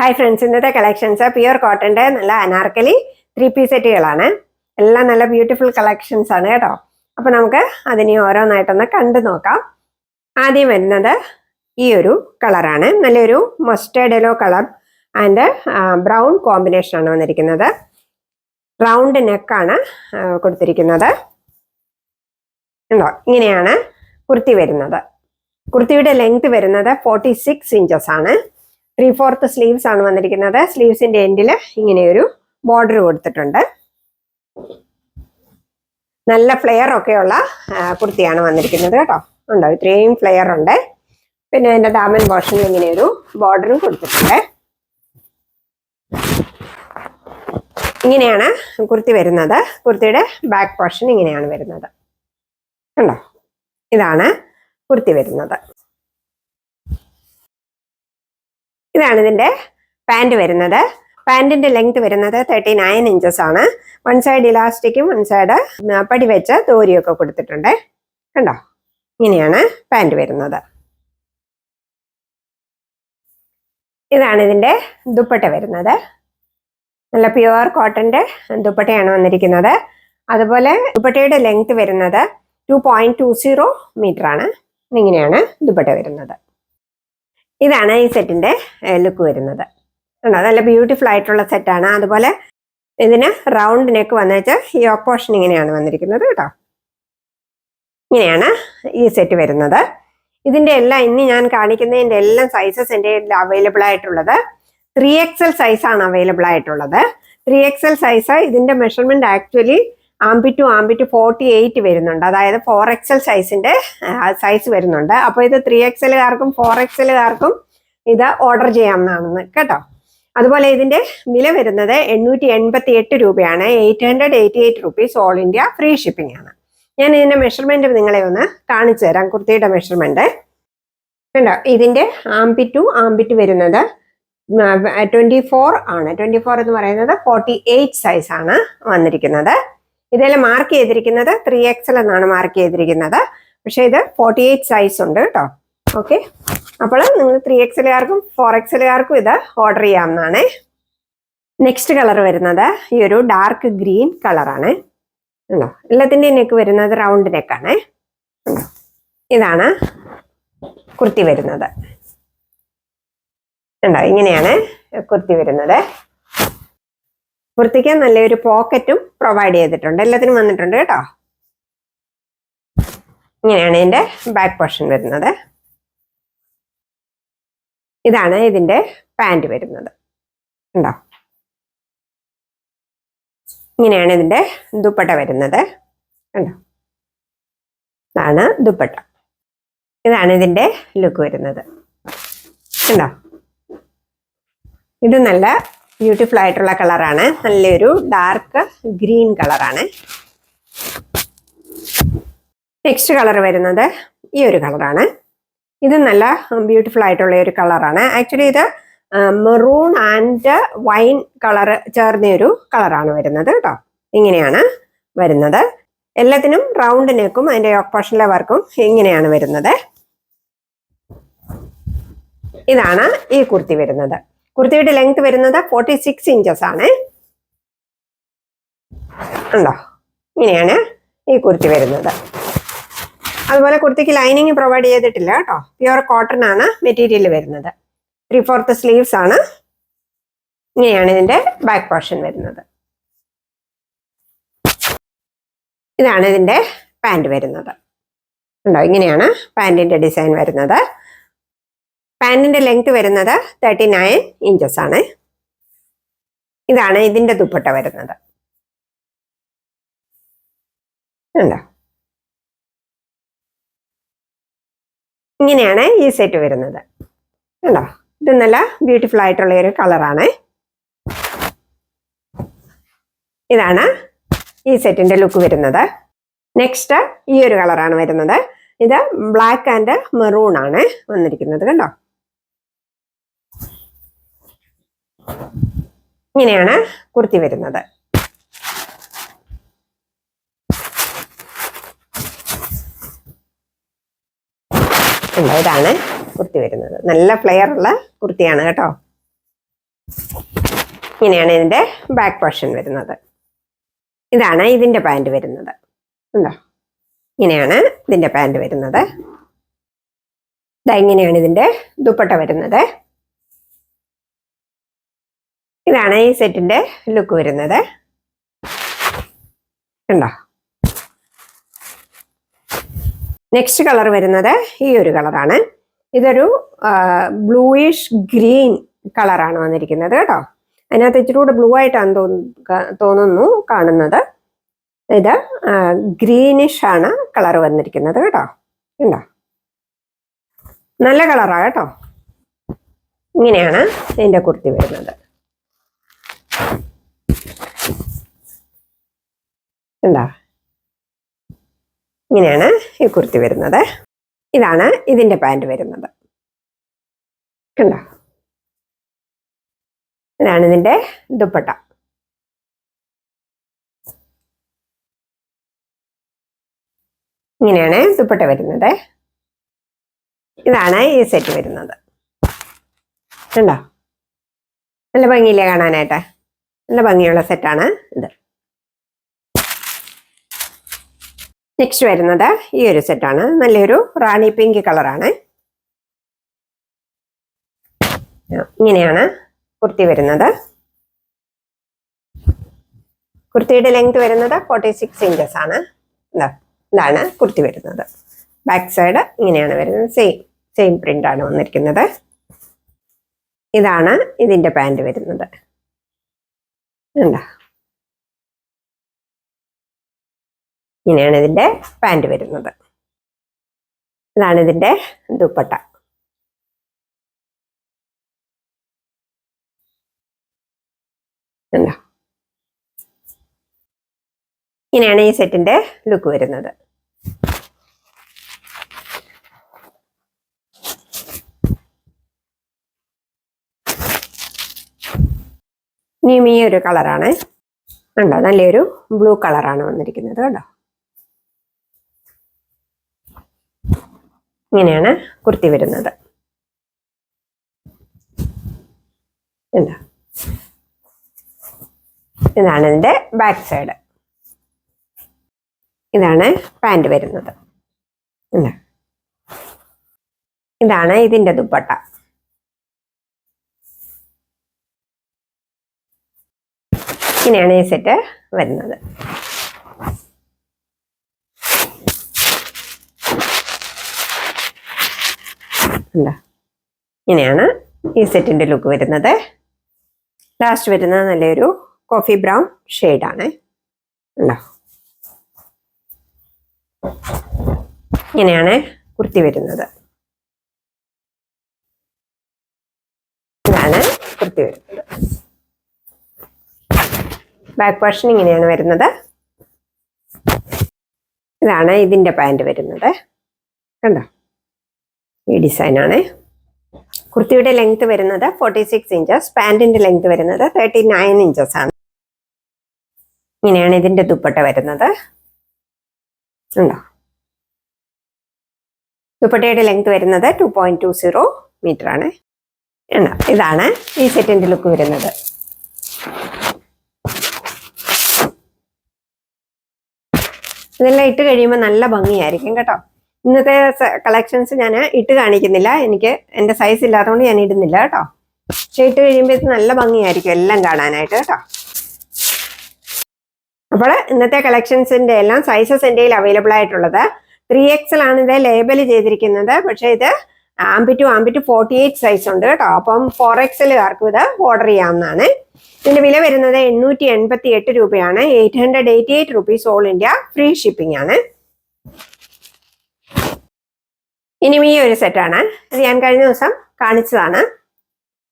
Hi friends, ഇന്നത്തെ collections pure കോട്ടന്റെ നല്ല Anarkali 3 piece സെറ്റുകളാണ്. എല്ലാം നല്ല ബ്യൂട്ടിഫുൾ കളക്ഷൻസ് ആണ് കേട്ടോ. അപ്പൊ നമുക്ക് അതിനെ ഓരോന്നായിട്ടൊന്ന് കണ്ടു നോക്കാം. ആദ്യം വരുന്നത് ഈ ഒരു കളറാണ്. നല്ലൊരു mustard yellow colour and brown combination ആണ് വന്നിരിക്കുന്നത്. റൗണ്ട് നെക്കാണ് കൊടുത്തിരിക്കുന്നത്. ഉണ്ടോ, ഇങ്ങനെയാണ് കുർത്തി വരുന്നത്. കുർത്തിയുടെ ലെങ്ത് വരുന്നത് 46 ഇഞ്ചസ് ആണ്. 3/4 സ്ലീവ്സ് ആണ് വന്നിരിക്കുന്നത്. സ്ലീവ്സിന്റെ എൻഡിൽ ഇങ്ങനെ ഒരു ബോർഡർ കൊടുത്തിട്ടുണ്ട്. നല്ല ഫ്ലെയർ ഒക്കെയുള്ള കുർത്തിയാണ് വന്നിരിക്കുന്നത് കേട്ടോ. ഉണ്ടോ, ഇത്രയും ഫ്ലെയർ ഉണ്ട്. പിന്നെ അതിന്റെ ദാമൻ പോർഷനിൽ ഇങ്ങനെ ഒരു ബോർഡറും കൊടുത്തിട്ടുണ്ട്. ഇങ്ങനെയാണ് കുർത്തി വരുന്നത്. കുർത്തിയുടെ ബാക്ക് പോർഷൻ ഇങ്ങനെയാണ് വരുന്നത്. കണ്ടോ, ഇതാണ് കുർത്തി വരുന്നത്. ഇതാണ് ഇതിന്റെ പാൻറ് വരുന്നത്. പാൻറിന്റെ ലെങ്ത് വരുന്നത് 39 ഇഞ്ചസ് ആണ്. വൺ സൈഡ് ഇലാസ്റ്റിക്കും വൺ സൈഡ് പടി വെച്ച തോരിയൊക്കെ കൊടുത്തിട്ടുണ്ട്. കണ്ടോ, ഇങ്ങനെയാണ് പാൻറ് വരുന്നത്. ഇതാണ് ഇതിന്റെ ദുപ്പട്ട വരുന്നത്. നല്ല പ്യുവർ കോട്ടന്റെ ദുപ്പട്ടയാണ് വന്നിരിക്കുന്നത്. അതുപോലെ ദുപ്പട്ടയുടെ ലെങ്ത് വരുന്നത് 2.20 മീറ്റർ ആണ്. ഇങ്ങനെയാണ് ദുപ്പട്ട വരുന്നത്. ഇതാണ് ഈ സെറ്റിന്റെ ലുക്ക് വരുന്നത്. നല്ല ബ്യൂട്ടിഫുൾ ആയിട്ടുള്ള സെറ്റാണ്. അതുപോലെ ഇതിന് റൗണ്ട് നെക്ക് വന്നിട്ട് ഈ യോക്ക് പോർഷൻ ഇങ്ങനെയാണ് വന്നിരിക്കുന്നത് കേട്ടോ. ഇങ്ങനെയാണ് ഈ സെറ്റ് വരുന്നത്. ഇതിന്റെ എല്ലാം ഇനി ഞാൻ കാണിക്കുന്നതിന്റെ എല്ലാം സൈസസ് എൻ്റെ അവൈലബിൾ ആയിട്ടുള്ളത് 3XL സൈസാണ് അവൈലബിൾ ആയിട്ടുള്ളത്. 3XL സൈസ് ഇതിന്റെ measurement actually armpit to armpit 48 വരുന്നുണ്ട്. അതായത് 4XL സൈസിന്റെ സൈസ് വരുന്നുണ്ട്. അപ്പൊ ഇത് 3XLകാർക്കും 4XLകാർക്കും ഇത് ഓർഡർ ചെയ്യാവുന്നതാണ് കേട്ടോ. അതുപോലെ ഇതിന്റെ വില വരുന്നത് 888 രൂപയാണ്. 888 rupees all India free shipping ആണ്. ഞാൻ ഇതിന്റെ മെഷർമെന്റ് നിങ്ങളെ ഒന്ന് കാണിച്ചു തരാം. കുർത്തിയുടെ മെഷർമെന്റ് കണ്ടോ. ഇതിന്റെ ആംബിറ്റ് ടു ആംബിറ്റ് വരുന്നത് 24 ആണ്. 24 എന്ന് പറയുന്നത് 48 സൈസ് ആണ് വന്നിരിക്കുന്നത്. ഇതെല്ലാം മാർക്ക് ചെയ്തിരിക്കുന്നത് 3XL എന്നാണ് മാർക്ക് ചെയ്തിരിക്കുന്നത്. പക്ഷെ ഇത് 48 സൈസ് ഉണ്ട് കേട്ടോ. ഓക്കെ, അപ്പോൾ നിങ്ങൾ 3XLകാർക്കും 4XLകാർക്കും ഇത് ഓർഡർ ചെയ്യാവുന്നതാണ്. നെക്സ്റ്റ് കളർ വരുന്നത് ഈ ഒരു ഡാർക്ക് ഗ്രീൻ കളറാണ്. ഉണ്ടോ, എല്ലാത്തിൻ്റെയും നെക്ക് വരുന്നത് റൗണ്ട് നെക്കാണ്. ഉണ്ടോ, ഇതാണ് കുർത്തി വരുന്നത്. ഉണ്ടോ, ഇങ്ങനെയാണ് കുർത്തി വരുന്നത്. കുർത്തിക്ക് നല്ലൊരു പോക്കറ്റും പ്രൊവൈഡ് ചെയ്തിട്ടുണ്ട്. എല്ലാത്തിനും വന്നിട്ടുണ്ട് കേട്ടോ. ഇങ്ങനെയാണ് ഇതിന്റെ ബാക്ക് പോർഷൻ വരുന്നത്. ഇതാണ് ഇതിന്റെ പാൻറ് വരുന്നത്. ഉണ്ടോ, ഇങ്ങനെയാണ് ഇതിന്റെ ദുപ്പട്ട വരുന്നത്. ഉണ്ടോ, ഇതാണ് ദുപ്പട്ട. ഇതാണ് ഇതിന്റെ ലുക്ക് വരുന്നത്. ഉണ്ടോ, ഇത് നല്ല ബ്യൂട്ടിഫുൾ ആയിട്ടുള്ള കളറാണ്. നല്ലൊരു ഡാർക്ക് ഗ്രീൻ കളറാണ്. നെക്സ്റ്റ് കളർ വരുന്നത് ഈ ഒരു കളറാണ്. ഇത് നല്ല ബ്യൂട്ടിഫുൾ ആയിട്ടുള്ള ഒരു കളറാണ്. ആക്ച്വലി ഇത് മെറൂൺ ആൻഡ് വൈൻ കളർ ചേർന്ന ഒരു കളറാണ് വരുന്നത് കേട്ടോ. ഇങ്ങനെയാണ് വരുന്നത്. എല്ലാത്തിനും റൗണ്ട് നെക്കും അതിന്റെ യോക്ക് പോർഷനിലെ വർക്കും ഇങ്ങനെയാണ് വരുന്നത്. ഇതാണ് ഈ കുർത്തി വരുന്നത്. കുർത്തിയുടെ ലെങ്ത് വരുന്നത് 46 ഇഞ്ചസ് ആണ്. ഉണ്ടോ, ഇങ്ങനെയാണ് ഈ കുർത്തി വരുന്നത്. അതുപോലെ കുർത്തിക്ക് ലൈനിങ് പ്രൊവൈഡ് ചെയ്തിട്ടില്ല കേട്ടോ. പ്യുവർ കോട്ടൺ ആണ് മെറ്റീരിയൽ വരുന്നത്. 3/4 സ്ലീവ്സ് ആണ്. ഇങ്ങനെയാണ് ഇതിന്റെ ബാക്ക് പോർഷൻ വരുന്നത്. ഇതാണ് ഇതിന്റെ പാൻറ് വരുന്നത്. ഉണ്ടോ, ഇങ്ങനെയാണ് പാൻറിന്റെ ഡിസൈൻ വരുന്നത്. പാൻറിന്റെ ലെങ്ത് വരുന്നത് 39 ഇഞ്ചസ് ആണ്. ഇതാണ് ഇതിന്റെ ദുപ്പട്ട വരുന്നത്. ഉണ്ടോ, ഇങ്ങനെയാണ് ഈ സെറ്റ് വരുന്നത്. ഉണ്ടോ, ഇത് നല്ല ബ്യൂട്ടിഫുൾ ആയിട്ടുള്ള ഒരു കളറാണ്. ഇതാണ് ഈ സെറ്റിന്റെ ലുക്ക് വരുന്നത്. നെക്സ്റ്റ് ഈ ഒരു കളറാണ് വരുന്നത്. ഇത് ബ്ലാക്ക് ആൻഡ് മെറൂൺ ആണ് വന്നിരിക്കുന്നത്. കണ്ടോ, ഇങ്ങനെയാണ് കുർത്തി വരുന്നത്. ഇതാണ് കുർത്തി വരുന്നത്. നല്ല ഫ്ലെയർ ഉള്ള കുർത്തിയാണ് കേട്ടോ. ഇങ്ങനെയാണ് ഇതിന്റെ ബാക്ക് പോർഷൻ വരുന്നത്. ഇതാണ് ഇതിന്റെ പാൻറ് വരുന്നത്. ഉണ്ടോ? ഇങ്ങനെയാണ് ഇതിന്റെ പാൻറ് വരുന്നത്. ഇങ്ങനെയാണ് ഇതിന്റെ ദുപ്പട്ട വരുന്നത്. ഇതാണ് ഈ സെറ്റിന്റെ ലുക്ക് വരുന്നത്. ഉണ്ടോ? നെക്സ്റ്റ് കളർ വരുന്നത് ഈ ഒരു കളറാണ്. ഇതൊരു ബ്ലൂയിഷ് ഗ്രീൻ കളറാണ് വന്നിരിക്കുന്നത് കേട്ടോ. അതിനകത്ത് ഇച്ചിരി കൂടെ ബ്ലൂ ആയിട്ടാണ് തോന്നുന്നു കാണുന്നത്. ഇത് ഗ്രീനിഷ് ആണ് കളർ വന്നിരിക്കുന്നത് കേട്ടോ. ഉണ്ടോ? നല്ല കളറാണ് കേട്ടോ. ഇങ്ങനെയാണ് ഇതിന്റെ കുർത്തി വരുന്നത്. ഉണ്ടോ? ഇങ്ങനെയാണ് ഈ കുർത്തി വരുന്നത്. ഇതാണ് ഇതിന്റെ പാൻറ് വരുന്നത്. കണ്ടോ? ഇതാണ് ഇതിന്റെ ദുപ്പട്ട. ഇങ്ങനെയാണ് ദുപ്പട്ട വരുന്നത്. ഇതാണ് ഈ സെറ്റ് വരുന്നത്. കണ്ടോ? നല്ല ഭംഗിയില്ലേ കാണാനായിട്ട്? നല്ല ഭംഗിയുള്ള സെറ്റാണ് ഇത്. നെക്സ്റ്റ് വരുന്നത് ഈ ഒരു സെറ്റാണ്. നല്ലൊരു റാണി പിങ്ക് കളറാണ്. ഇങ്ങനെയാണ് കുർത്തി വരുന്നത്. കുർത്തിയുടെ ലെങ്ത് വരുന്നത് 46 ഇഞ്ചസ് ആണ്. ഇതാണ് കുർത്തി വരുന്നത്. ബാക്ക് സൈഡ് ഇങ്ങനെയാണ് വരുന്നത്. സെയിം പ്രിന്റ് ആണ് വന്നിരിക്കുന്നത്. ഇതാണ് ഇതിന്റെ പാൻറ് വരുന്നത്. ഉണ്ടോ? ഇങ്ങനെയാണ് ഇതിന്റെ പാൻറ് വരുന്നത്. ഇതാണ് ഇതിന്റെ ദുപ്പട്ട. ഉണ്ടോ? ഇങ്ങനെയാണ് ഈ സെറ്റിന്റെ ലുക്ക് വരുന്നത്. ഇനിയും ഈ ഒരു കളറാണ്. ഉണ്ടോ? നല്ലൊരു ബ്ലൂ കളറാണ് വന്നിരിക്കുന്നത് കേട്ടോ. ഇങ്ങനെയാണ് കുർത്തി വരുന്നത്. എന്താ? ഇതാണ് ഇതിന്റെ ബാക്ക് സൈഡ്. ഇതാണ് പാൻറ് വരുന്നത്. എന്താ? ഇതാണ് ഇതിന്റെ ദുപ്പട്ട. ഇങ്ങനെയാണ് ഈ സെറ്റ് വരുന്നത്. എന്താ? ഇങ്ങനെയാണ് ഈ സെറ്റിന്റെ ലുക്ക് വരുന്നത്. ലാസ്റ്റ് വരുന്നത് നല്ലൊരു കോഫി ബ്രൗൺ ഷെയ്ഡാണ്. ഉണ്ടോ? ഇങ്ങനെയാണ് കുർത്തി വരുന്നത്. ഇതാണ് കുർത്തി വരുന്നത്. ബാക്ക് പോർഷൻ ഇങ്ങനെയാണ് വരുന്നത്. ഇതാണ് ഇതിന്റെ പാൻറ് വരുന്നത്. കണ്ടോ? ഈ ഡിസൈനാണ്. കുർത്തിയുടെ ലെങ്ത് വരുന്നത് 46 ഇഞ്ചസ്. പാൻറിന്റെ ലെങ്ത് വരുന്നത് 39 ഇഞ്ചസ് ആണ്. ഇങ്ങനെയാണ് ഇതിന്റെ ദുപ്പട്ട വരുന്നത്. ഉണ്ടോ? ദുപ്പട്ടയുടെ ലെങ്ത് വരുന്നത് 2.20 മീറ്റർ ആണ്. ഇതാണ് ഈ സെറ്റിന്റെ ലുക്ക് വരുന്നത്. ഇതെല്ലാം ഇട്ട് കഴിയുമ്പോൾ നല്ല ഭംഗിയായിരിക്കും കേട്ടോ. ഇന്നത്തെ കളക്ഷൻസ് ഞാൻ ഇട്ട് കാണിക്കുന്നില്ല. എനിക്ക് എൻ്റെ സൈസ് ഇല്ലാത്തതുകൊണ്ട് ഞാൻ ഇടുന്നില്ല കേട്ടോ. പക്ഷെ ഇട്ട് കഴിയുമ്പോൾ ഇത് നല്ല ഭംഗിയായിരിക്കും എല്ലാം കാണാനായിട്ട് കേട്ടോ. അപ്പോൾ ഇന്നത്തെ കളക്ഷൻസിന്റെ എല്ലാം സൈസസ് എൻ്റെ കയ്യിൽ അവൈലബിൾ ആയിട്ടുള്ളത് 3XL ആണ് ഇത് ലേബൽ ചെയ്തിരിക്കുന്നത്. പക്ഷെ ഇത് ആംബി ടു 48 സൈസ് ഉണ്ട് കേട്ടോ. അപ്പം 4XLകാർക്കും ഇത് ഓർഡർ ചെയ്യാവുന്നതാണ്. ഇതിന്റെ വില വരുന്നത് 888 രൂപയാണ്. 888 rupees all India free shipping ആണ്. ഇനിയും ഈ ഒരു സെറ്റാണ്. ഇത് ഞാൻ കഴിഞ്ഞ ദിവസം കാണിച്ചതാണ്.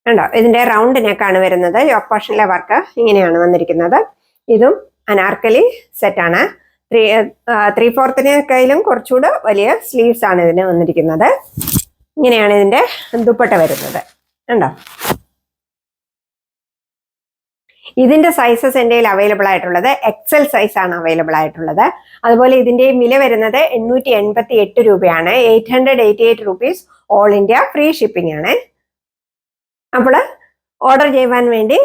കണ്ടോ? ഇതിന്റെ റൗണ്ട് നെക്കാണ് വരുന്നത്. യോക്ക് പോർഷനിലെ വർക്ക് ഇങ്ങനെയാണ് വന്നിരിക്കുന്നത്. ഇതും അനാർക്കലി സെറ്റാണ്. 3/4 കുറച്ചുകൂടെ വലിയ സ്ലീവ്സ് ആണ് ഇതിന് വന്നിരിക്കുന്നത്. ഇങ്ങനെയാണ് ഇതിന്റെ ദുപ്പട്ട വരുന്നത്. കണ്ടോ? ഇതിന്റെ സൈസസ് എൻ്റെ കയ്യിൽ അവൈലബിൾ ആയിട്ടുള്ളത് XL സൈസ് ആണ് അവൈലബിൾ ആയിട്ടുള്ളത്. അതുപോലെ ഇതിന്റെ വില വരുന്നത് 888 രൂപയാണ്. 888 rupees all India free shipping ആണ്. അപ്പോൾ ഓർഡർ ചെയ്യുവാൻ വേണ്ടി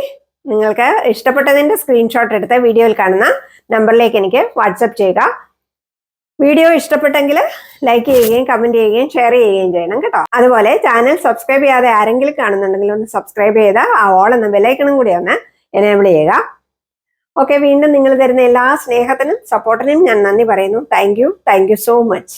നിങ്ങൾക്ക് ഇഷ്ടപ്പെട്ടതിന്റെ സ്ക്രീൻഷോട്ട് എടുത്ത് വീഡിയോയിൽ കാണുന്ന നമ്പറിലേക്ക് എനിക്ക് വാട്സപ്പ് ചെയ്യുക. വീഡിയോ ഇഷ്ടപ്പെട്ടെങ്കിൽ ലൈക്ക് ചെയ്യുകയും കമന്റ് ചെയ്യുകയും ഷെയർ ചെയ്യുകയും ചെയ്യണം കേട്ടോ. അതുപോലെ ചാനൽ സബ്സ്ക്രൈബ് ചെയ്യാതെ ആരെങ്കിലും കാണുന്നുണ്ടെങ്കിൽ ഒന്ന് സബ്സ്ക്രൈബ് ചെയ്ത് ആ ഓൾ എന്ന ബെല്ലൈക്കണും കൂടി ഒന്ന് എനേബിൾ ചെയ്യുക. ഓക്കെ, വീണ്ടും നിങ്ങൾ തരുന്ന എല്ലാ സ്നേഹത്തിനും സപ്പോർട്ടിനും ഞാൻ നന്ദി പറയുന്നു. Thank you so much.